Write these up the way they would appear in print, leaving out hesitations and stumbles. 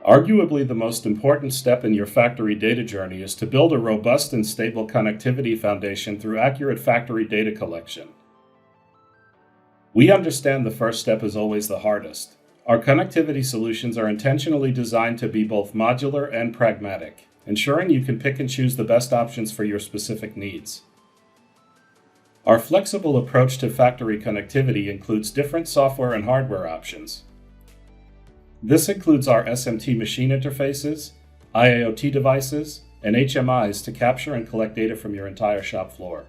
Arguably, the most important step in your factory data journey is to build a robust and stable connectivity foundation through accurate factory data collection. We understand the first step is always the hardest. Our connectivity solutions are intentionally designed to be both modular and pragmatic, ensuring you can pick and choose the best options for your specific needs. Our flexible approach to factory connectivity includes different software and hardware options. This includes our SMT machine interfaces, IIoT devices, and HMIs to capture and collect data from your entire shop floor.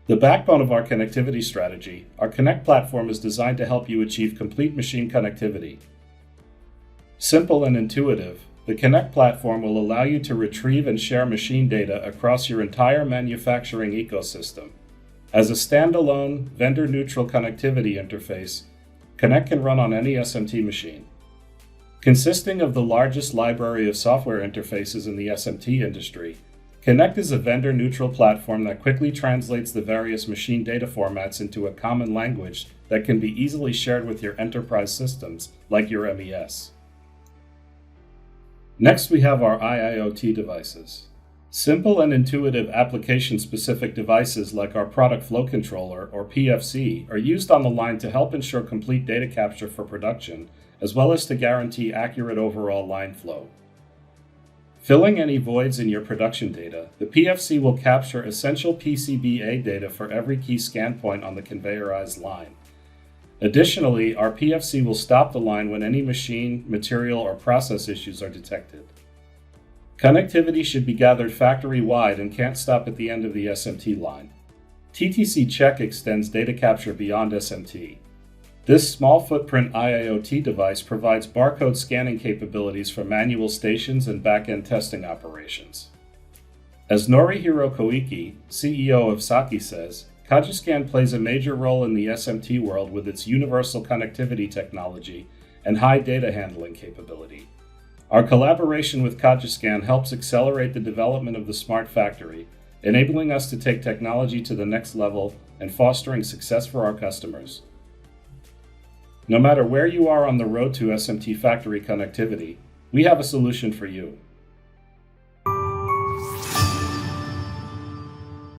The backbone of our connectivity strategy, our Connect platform, is designed to help you achieve complete machine connectivity. Simple and intuitive, the Connect platform will allow you to retrieve and share machine data across your entire manufacturing ecosystem. As a standalone, vendor-neutral connectivity interface, Connect can run on any SMT machine. Consisting of the largest library of software interfaces in the SMT industry, Connect is a vendor-neutral platform that quickly translates the various machine data formats into a common language that can be easily shared with your enterprise systems, like your MES. Next, we have our IIoT devices. Simple and intuitive application-specific devices like our Product Flow Controller, or PFC, are used on the line to help ensure complete data capture for production, as well as to guarantee accurate overall line flow. Filling any voids in your production data, the PFC will capture essential PCBA data for every key scan point on the conveyorized line. Additionally, our PFC will stop the line when any machine, material, or process issues are detected. Connectivity should be gathered factory-wide and can't stop at the end of the SMT line. TTC Check extends data capture beyond SMT. This small-footprint IIoT device provides barcode scanning capabilities for manual stations and back-end testing operations. As Norihiro Koike, CEO of Saki, says, Cogiscan plays a major role in the SMT world with its universal connectivity technology and high data handling capability. Our collaboration with Cogiscan helps accelerate the development of the smart factory, enabling us to take technology to the next level and fostering success for our customers. No matter where you are on the road to SMT factory connectivity, we have a solution for you.